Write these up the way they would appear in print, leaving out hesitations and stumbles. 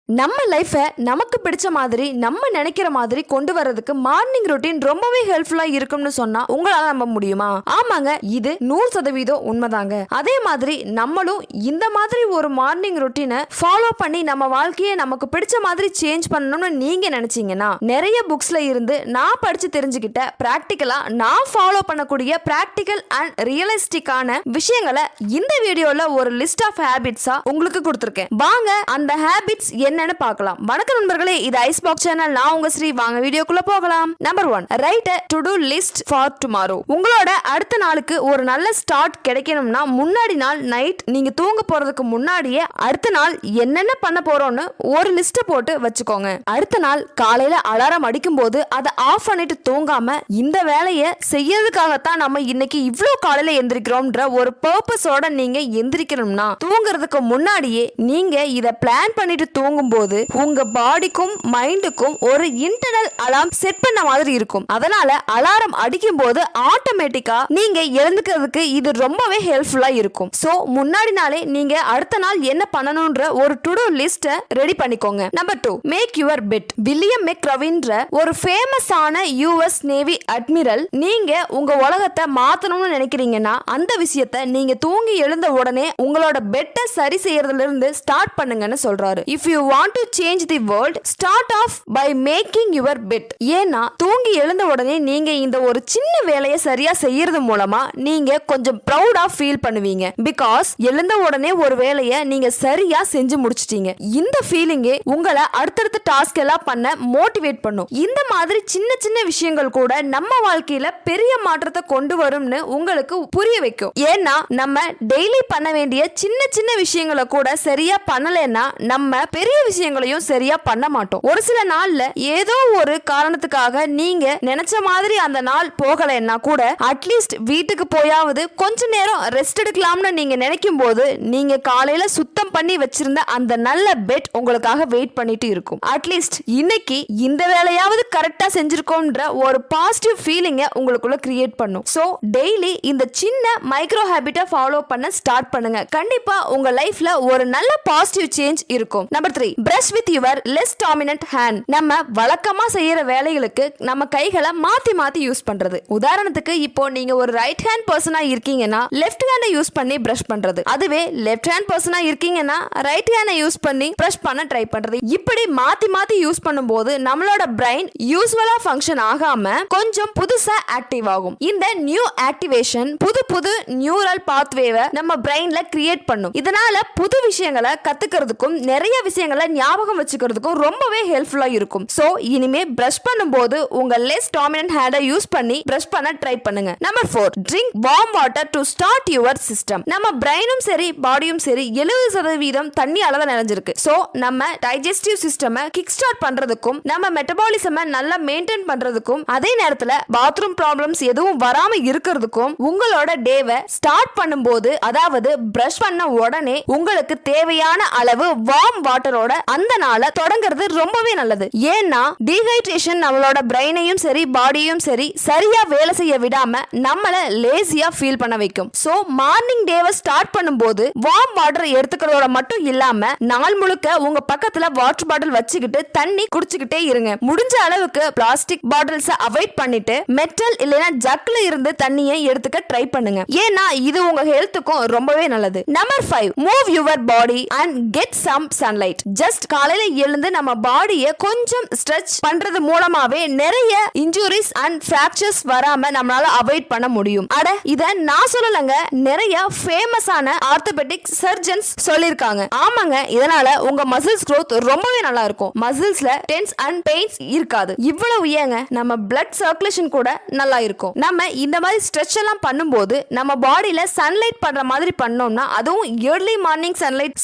நம்ம லைஃபை நமக்கு பிடிச்ச மாதிரி நம்ம நினைக்கிற மாதிரி கொண்டு வரதுக்கு மார்னிங் ரொட்டீன் ரொம்பவே ஹெல்ப்ஃபுல்லா இருக்கும்னு சொன்னா உங்களால நம்ப முடியுமா? ஆமாங்க, இது 100% உண்மைதாங்க. அதே மாதிரி நம்மளும் இந்த மாதிரி ஒரு மார்னிங் ரொட்டீனை ஃபாலோ பண்ணி நம்ம வாழ்க்கையை நமக்கு பிடிச்ச மாதிரி சேஞ்ச் பண்ணணும்னு நீங்க நினைச்சீங்கன்னா நிறைய புக்ஸ்ல இருந்து நான் படிச்சு தெரிஞ்சுக்கிட்ட பிராக்டிக்கலா நான் ஃபாலோ பண்ணக்கூடிய பிராக்டிக்கல் அண்ட் ரியலிஸ்டிக்கான விஷயங்களை இந்த வீடியோல ஒரு லிஸ்ட் ஆஃப் ஹேபிட்ஸா உங்களுக்கு கொடுத்துருக்கேன். வாங்க அந்த ஹேபிட்ஸ் என்னன்னு பார்க்கலாம். வணக்கம் நண்பர்களே, இது ஐஸ் பாக்ஸ் சேனல். நான் உங்க ஸ்ரீ. வாங்க வீடியோக்குள்ள போகலாம். Number 1, right to do list for tomorrow. உங்களோட அடுத்த நாளுக்கு ஒரு நல்ல ஸ்டார்ட் கிடைக்கணும்னா முன்னாடி நாள் நைட் நீங்க தூங்க போறதுக்கு முன்னாடியே அடுத்த நாள் என்னென்ன பண்ண போறோம்னு ஒரு லிஸ்ட் போட்டு வச்சுக்கோங்க. அடுத்த நாள் காலையில அலாரம் அடிக்கும் போது அதை ஆஃப் பண்ணிட்டு தூங்காம இந்த வேலையை செய்யறதுக்காகத்தான் நம்ம இன்னைக்கு இவ்ளோ காலையில எந்திரிக்கிறோம்ன்ற ஒரு பர்பஸோட நீங்க எந்திரிக்கணும்னா தூங்குறதுக்கு முன்னாடியே நீங்க இதை பிளான் பண்ணிட்டு தூங்கும் போது உங்க பாடிக்கும் மைண்டுக்கும் ஒரு இன்டர்னல் அலார்ம் செட் பண்ண மாதிரி இருக்கும். அதனால அலாரம் அடிக்கும் போது ஆட்டோமேட்டிக்கா நீங்க எழுந்துக்கிறதுக்கு இது ரொம்பவே ஹெல்ப்ஃபுல்லா இருக்கும். சோ முன்னாடி நாளே நீங்க அடுத்த நாள் என்ன பண்ணணும்ன்ற ஒரு டு டு லிஸ்ட் ரெடி பண்ணிக்கோங்க. Number 2, make your bed. William McRaven ஒரு ஃபேமஸான யுஎஸ் நேவி அட்மிரல் நீங்க உங்க உலகத்தை மாத்தணும்னு நினைக்கிறீங்கன்னா அந்த விஷயத்தை நீங்க தூங்கி எழுந்த உடனே உங்களோட பெட்டை சரி செய்யறதுல இருந்து ஸ்டார்ட் பண்ணுங்கன்னு சொல்றாரு. If you want to change the world, start off by making your bed. ஏன்னா தூங்கி எழுந்த உடனே நீங்க இந்த ஒரு சின்ன வேலையை சரியா செய்யறது மூலமா நீங்க கொஞ்சம் ப்ரௌடா ஃபீல் பண்ணுவீங்க. பிகாஸ் எழுந்த உடனே ஒரு வேலையை நீங்க சரியா செஞ்சு முடிச்சிட்டீங்க. இந்த ஃபீலிங்கே உங்களை அடுத்தடுத்த டாஸ்க் எல்லாம் பண்ண மோட்டிவேட் பண்ணும். இந்த மாதிரி சின்ன சின்ன விஷயங்கள் கூட நம்ம வாழ்க்கையில பெரிய மாற்றத்தை கொண்டு வரும்னு உங்களுக்கு புரிய வைக்கும். ஏன்னா நம்ம டெய்லி பண்ண வேண்டிய சின்ன சின்ன விஷயங்களை கூட சரியா பண்ணலன்னா நம்ம பெரிய விஷயங்களையும் சரியா பண்ண மாட்டோம். ஒரு சில நாள்ல ஏதோ ஒரு காரணத்துக்காக நீங்க நினைச்ச மாதிரி அந்த நாள் போகலைன்னா கூட அட்லீஸ்ட் வீட்டுக்கு போயாவது கொஞ்ச நேரம் ரெஸ்ட் எடுக்கலாம்னு நீங்க நினைக்கும் போது நீங்க காலையில சுத்தம் பண்ணி வச்சிருந்த அந்த நல்ல பெட் உங்களுக்காக வெயிட் பண்ணிட்டு இருக்கும். அட்லீஸ்ட் இன்னைக்கு இந்த வேலையாவது கரெக்டா செஞ்சிருக்கோம்ன்ற ஒரு பாசிட்டிவ் ஃபீலிங்க உங்களுக்குள்ள கிரியேட் பண்ணும். சோ டெய்லி இந்த சின்ன மைக்ரோ ஹேபிட்டை ஃபாலோ பண்ண ஸ்டார்ட் பண்ணுங்க. கண்டிப்பா உங்க லைஃப்ல ஒரு நல்ல பாசிட்டிவ் சேஞ்ச் இருக்கும். Number 3, brush with your less dominant hand. நம்ம வழக்கமா செய்யற வேலைகளுக்கு நம்ம கைகளை மாத்தி மாத்தி யூஸ் பண்றது. உதாரணத்துக்கு இப்போ நீங்க ஒரு ரைட் ஹேண்ட் பர்சனா இருக்கீங்கன்னா லெஃப்ட் ஹேண்டை யூஸ் பண்ணி பிரஷ் பண்றது. அதுவே லெஃப்ட் ஹேண்ட் பர்சனா இருக்கீங்கன்னா ரைட் ஹேண்டை யூஸ் பண்ணி பிரஷ் பண்ண ட்ரை பண்றது. இப்படி மாத்தி மாத்தி யூஸ் பண்ணும்போது நம்மளோட பிரைன் யூஸ்வலா ஃபங்க்ஷன் ஆகாம கொஞ்சம் புதுசா ஆக்டிவ் ஆகும். இந்த நியூ ஆக்டிவேஷன் புது புது நியூரல் பாத்வேவை நம்ம பிரைன்ல கிரியேட் பண்ணும். இதனால புது விஷயங்களை கத்துக்கிறதுக்கும் நிறைய விஷயங்களை ஞாபகம் வச்சுக்கிறதுக்கும் ரொம்பவே ஹெல்ப்ஃபுல்லா இருக்கும். சோ இனிமே பிரஷ் பண்ணும்போது உங்க லெஸ் டாமினன்ட் ஹேண்டை யூஸ் பண்ணி பிரஷ் பண்ண ட்ரை பண்ணுங்க. Number 4, drink warm water to start your system. நம்ம பிரைனும் சரி பாடியும் சரி 70% தண்ணியால தான் நிறைஞ்சிருக்கு. சோ நம்ம டைஜஸ்டிவ் சிஸ்டம் கிக் ஸ்டார்ட் பண்றதுக்கும் நம்ம மெட்டபாலிசம் நல்லா மெயின்டைன் பண்றதுக்கும் அதே நேரத்துல பாத்ரூம் ப்ராப்ளம்ஸ் எதுவும் வராம இருக்கிறதுக்கும் உங்களோட டேவை ஸ்டார்ட் பண்ணும்போது அதாவது பிரஷ் பண்ண உடனே உங்களுக்கு தேவையான அளவு வார்ம் வாட்டரோட அந்த நாளை தொடங்கிறது ரொம்பவே நல்லது. ஏன்னா டீஹைட்ரேஷன் நம்மளோட பிரைனையும் சரி பாடியும் சரி சரியா வேலை செய்ய விடாம நம்மள லேசியா ஃபீல் பண்ண வைக்கும். சோ மார்னிங் டேவை ஸ்டார்ட் பண்ணும்போது வார்ம் வாட்டர் எடுத்துக்கிறதோட மட்டும் இல்லாம நாள் முழுக்க உங்க பக்கத்துல வாட்டர் பாட்டில் வச்சுக்கிட்டு தண்ணி குடிச்சுக்கிட்டே இருங்க. முடிஞ்ச அளவுக்கு பிளாஸ்டிக் பாட்டில்ஸ் அவாய்ட் பண்ணிட்டு மெட்டல் இல்லைன்னா ஜக்ல இருந்து தண்ணியை எடுத்துக்க ட்ரை பண்ணுங்க. ஏன்னா இது உங்க ஹெல்த்துக்கும் ரொம்பவே நல்லது. Number 5, move your body and get some sunlight. Just காலையில எழுந்து நம்ம பாடியை கொஞ்சம் ஸ்ட்ரெச் பண்றது மூலமாவே நிறைய இன்ஜுரிஸ் அண்ட் ஃபிராக்சர்ஸ் வராம நம்மளால அவாய்ட் பண்ண முடியும். அட இத நான் சொல்லலங்க, நிறைய ஃபேமஸான ஆர்த்தோபெடிக் சர்ஜன்ஸ் சொல்லிருக்காங்க. ஆமாங்க, இதனால உங்க மசில்ஸ் growth ரொம்பவே நல்லா இருக்கும். மசில்ஸ்ல டென்ஸ் அண்ட் பெயின்ஸ் இருக்காது. இவ்வளவு ஏங்க நம்ம பிளட் சர்க்குலேஷன் கூட நல்லா இருக்கும். நம்ம இந்த மாதிரி ஸ்ட்ரெச் எல்லாம் பண்ணும்போது நம்ம பாடியில சன்லைட் பண்ற மாதிரி பண்ணோம்னா அதுவும் ஏர்லி மார்னிங்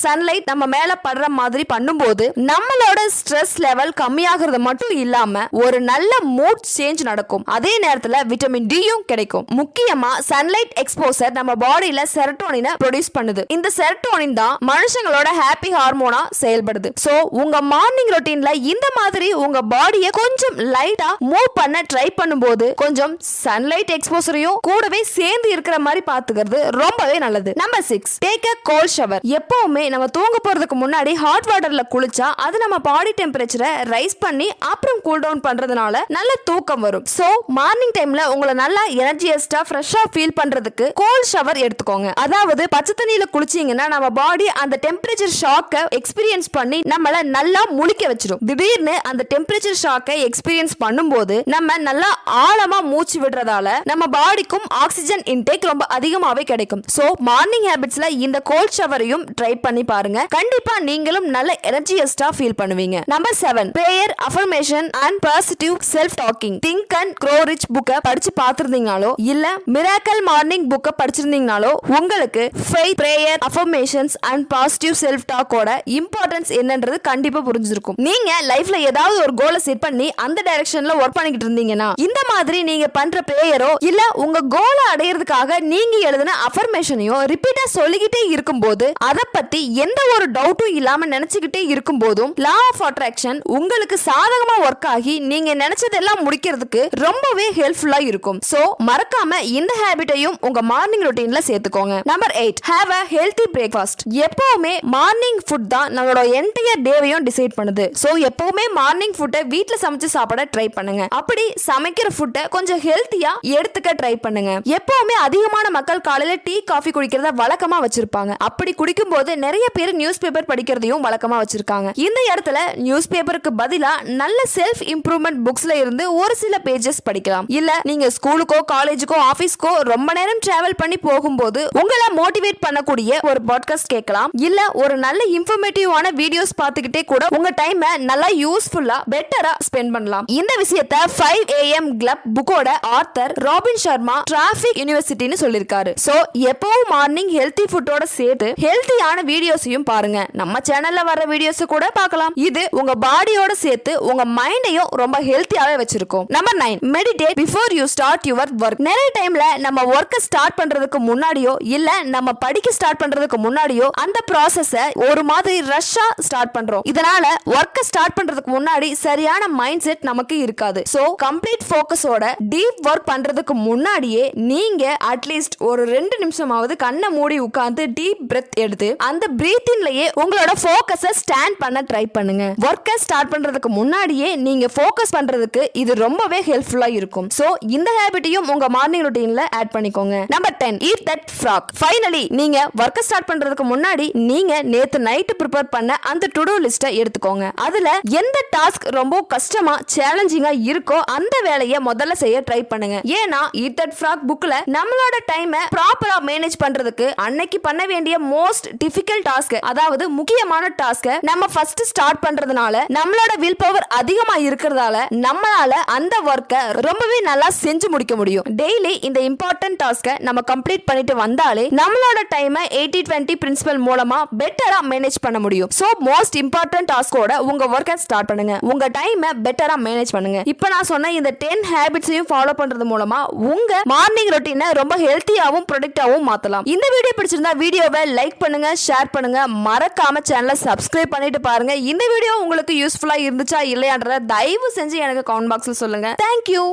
சன்லைட் நம்ம மேல படுற மாதிரி பண்ணும்போது நம்மளோட ஸ்ட்ரெஸ் லெவல் கம்மியாகிறது மட்டும் இல்லாம ஒரு நல்ல மூட் சேஞ்ச் நடக்கும். அதே நேரத்துல விட்டமின் டியும் கிடைக்கும். முக்கியமா சன்லைட் எக்ஸ்போசர் நம்ம பாடியில செரோட்டோனினை ப்ரொடியூஸ் பண்ணுது. இந்த செரோட்டோனின் தான் மனுஷங்களோட ஹாப்பி ஹார்மோனா செயல்படுது. சோ உங்க மார்னிங் ரொட்டீன்ல இந்த மாதிரி உங்க பாடியை கொஞ்சம் லைட்டா மூவ் பண்ண ட்ரை பண்ணும்போது கொஞ்சம் சன்லைட் எக்ஸ்போசரையும் கூடவே சேர்ந்து இருக்கிற மாதிரி பாத்துக்கிறது ரொம்பவே நல்லது. Number 6, take a cold shower. எப்பவுமே நம்ம தூங்க போறதுக்கு முன்னாடி ஹாட் வாட்டர்ல வாட்டர்ல குளிச்சா அது நம்ம பாடி டெம்பரேச்சரை ரைஸ் பண்ணி அப்புறம் கூல் டவுன் பண்றதுனால நல்ல தூக்கம் வரும். சோ மார்னிங் டைம்ல உங்களை நல்லா எனர்ஜியஸ்டா ஃப்ரெஷ்ஷா ஃபீல் பண்றதுக்கு கோல்ட் ஷவர் எடுத்துக்கோங்க. அதாவது பச்சை தண்ணியில குளிச்சீங்கன்னா நம்ம பாடி அந்த டெம்பரேச்சர் ஷாக்கை எக்ஸ்பீரியன்ஸ் பண்ணி நம்மள நல்லா முழிக்க வச்சிடும். திடீர்னு அந்த டெம்பரேச்சர் ஷாக்கை எக்ஸ்பீரியன்ஸ் பண்ணும்போது நம்ம நல்லா ஆழமா மூச்சு விடுறதால நம்ம பாடிக்கும் ஆக்சிஜன் இன்டேக் ரொம்ப அதிகமாவே கிடைக்கும். சோ மார்னிங் ஹேபிட்ஸ்ல இந்த கோல்ட் ஷவரையும் ட்ரை பண்ணி பாருங்க. கண்டிப்பா நீங்களும் நல்ல எனர்ஜியஸ்டா ஃபீல் பண்ணுவீங்க. Number 7 prayer, affirmation and positive self talking. Think and grow rich புக்கை படிச்சு பார்த்திருந்தீங்களோ இல்ல மிராக்கல் மார்னிங் புக்கை படிச்சிருந்தீங்களோ உங்களுக்கு faith, prayer, affirmations and positive self டாக்கோட இம்பார்ட்டன்ஸ் என்னன்றது கண்டிப்பா புரிஞ்சிருக்கும். நீங்க லைஃப்ல ஏதாவது ஒரு கோலை செட் பண்ணி அந்த டைரக்ஷன்ல ஒர்க் பண்ணிக்கிட்டு இருந்தீங்கன்னா இந்த மாதிரி நீங்க பண்ற பிரேயரோ இல்ல உங்க கோலை அடையிறதுக்காக நீங்க எழுதின அஃபர்மேஷனையோ ரிப்பீட்டா சொல்லிக்கிட்டே இருக்கும்போது அதை பத்தி எந்த ஒரு டவுட்டும் இல்லாம நினைச்சுக்கிட்டே இருக்கும் போதும் லா ஆஃப் அட்ராக்ஷன் உங்களுக்கு சாதகமா ஒர்க் ஆகி நீங்க நினைச்சதெல்லாம் முடிக்கிறதுக்கு ரொம்பவே ஹெல்ப்ஃபுல்லா இருக்கும். சோ மறக்காம இந்த ஹேபிட்டையும் உங்க மார்னிங் ரொட்டீன்ல சேர்த்துக்கோங்க. Number 8 have a healthy breakfast. எப்பவுமே மார்னிங் ஃபுட் தான் நம்மளோட என்டையர் டேவையும் டிசைட் பண்ணுது. சோ எப்பவுமே மார்னிங் ஃபுட்டை வீட்ல சமைச்சு சாப்பிட ட்ரை பண்ணுங்க. அப்படி சமைக்கிற ஃபுட்டை கொஞ்சம் ஹெல்த்தியா எடுத்துக்க ட்ரை பண்ணுங்க. எப்பவுமே அதிகமான மக்கள் காலையில டீ, காஃபி குடிக்கிறத வழக்கமா வச்சிருப்பாங்க. அப்படி குடிக்கும் போது நிறைய பேர் நியூஸ் பேப்பர் படிக்கிறதையும் வழக்கமா வச்சிருக்காங்க. இந்த இடத்துல நியூஸ் பேப்பருக்கு பதிலா நல்ல செல்ஃப் இம்ப்ரூவ்மெண்ட் புக்ஸ்ல இருந்து ஒரு சில பேஜஸ் படிக்கலாம். இல்ல நீங்க ஸ்கூலுக்கோ காலேஜுக்கோ ஆபீஸ்க்கோ ரொம்ப நேரம் டிராவல் பண்ணி போகும்போது உங்களை மோட்டிவேட் பண்ணக்கூடிய ஒரு பாட்காஸ்ட் கேட்கலாம். இல்ல ஒரு நல்ல இன்ஃபர்மேட்டிவான வீடியோஸ் பார்த்துக்கிட்டே கூட உங்க டைமை நல்லா யூஸ்ஃபுல்லா பெட்டரா ஸ்பெண்ட் பண்ணலாம். இந்த விஷயத்தை 5 AM கிளப் புக்கோட ஆத்தர் ராபின் சர்மா டிராபிக் யூனிவர்சிட்டின்னு சொல்லிருக்காரு. சோ எப்பவும் மார்னிங் ஹெல்தி ஃபுட்டோட சேர்த்து ஹெல்த்தியான வீடியோஸையும் பாருங்க. நம்ம சேனல்ல வர வீடியோஸ் கூட பார்க்கலாம். இது உங்க பாடியோட சேர்த்து உங்க மைண்டையும் ரொம்ப ஹெல்த்தியாவே வச்சிருக்கும். Number 9 meditate before you start your work. நிறைய டைம்ல நம்ம ஒர்க்கை ஸ்டார்ட் பண்றதுக்கு முன்னாடியோ இல்ல நம்ம படிக்க ஸ்டார்ட் பண்றதுக்கு முன்னாடியோ அந்த ப்ராசஸ ஒரு மாதிரி ரஷ்ஷா ஸ்டார்ட் பண்றோம். இதனால ஒர்க்கை ஸ்டார்ட் பண்றதுக்கு முன்னாடி சரியான மைண்ட் செட் நமக்கு இருக்காது. சோ கம்ப்ளீட் ஃபோக்கஸோட டீப் ஒர்க் பண்றதுக்கு முன்னாடியே நீங்க அட்லீஸ்ட் ஒரு 2 நிமிஷமாவது கண்ணை மூடி உட்கார்ந்து டீப் பிரெத் எடுத்து அந்த பிரீத்திங்லயே உங்களோட ஃபோக்கஸை ஸ்டாண்ட் பண்ண ட்ரை பண்ணுங்க. ஒர்க்கை ஸ்டார்ட் பண்றதுக்கு முன்னாடியே நீங்க ஃபோக்கஸ் பண்றதுக்கு இது ரொம்பவே ஹெல்ப்ஃபுல்லா இருக்கும். சோ இந்த ஹேபிட்டையும் உங்க மார்னிங் ரொட்டீன்ல ஆட் பண்ணிக்கோங்க. Number 10 eat that frock. Finally நீங்க ஒர்க்கை ஸ்டார்ட் பண்றதுக்கு முன்னாடி நீங்க நேத்து நைட் ப்ரிப்பேர் பண்ண அந்த டு டு லிஸ்ட்டை எடுத்துக்கோங்க. அதுல எந்த டாஸ்க் ரொம்ப கஷ்டமா சேலஞ்சிங்கா இருக்கோ அந்த வேலையை முதல்ல செய்ய ட்ரை பண்ணுங்க. ஏன்னா ஈட் தட் ஃப்ராக் புக்ல நம்மளோட டைமை ப்ராப்பரா மேனேஜ் பண்றதுக்கு அன்னைக்கு பண்ண வேண்டிய மோஸ்ட் டிஃபிகல்ட் டாஸ்க், அதாவது முக்கியமான டாஸ்க் நம்ம ஃபர்ஸ்ட் ஸ்டார்ட் பண்றதுனால நம்மளோட வில் பவர் அதிகமா இருக்கிறதால நம்மளால அந்த ஒர்க்கை ரொம்பவே நல்லா செஞ்சு முடிக்க முடியும். டெய்லி இந்த இம்பார்ட்டன்ட் டாஸ்கை நம்ம கம்ப்ளீட் பண்ணிட்டு வந்தாலே நம்மளோட டைமை 80-20 பிரின்சிபல் மூலமா பெட்டரா மேனேஜ் பண்ண முடியும். சோ மோஸ்ட் இம்பார்ட்டன்ட் டாஸ்கோட உங்க ஒர்க்கை ஸ்டார்ட் பண்ணுங்க. உங்க டைமை பெட்டரா மேனேஜ் பண்ணுங்க. இப்போ நான் சொன்ன இந்த 10 ஹேபிட்ஸையும் ஃபாலோ பண்றது மூலமா உங்க மார்னிங் ரொட்டீனை ரொம்ப ஹெல்த்தியாவும் ப்ரொடக்டிவாவும் மாத்தலாம். இந்த வீடியோ பிடிச்சிருந்தா வீடியோவை லைக் பண்ணுங்க, ஷேர் பண்ணுங்க, மறக்காம சேனலை சப்ஸ்கிரைப் பண்ணிட்டு பாருங்க. இந்த வீடியோ உங்களுக்கு யூஸ்ஃபுல்லா இருந்துச்சா இல்லையான்றத தயவு செஞ்சு எனக்கு கமெண்ட் பாக்ஸ்ல சொல்லுங்க. தேங்க்யூ.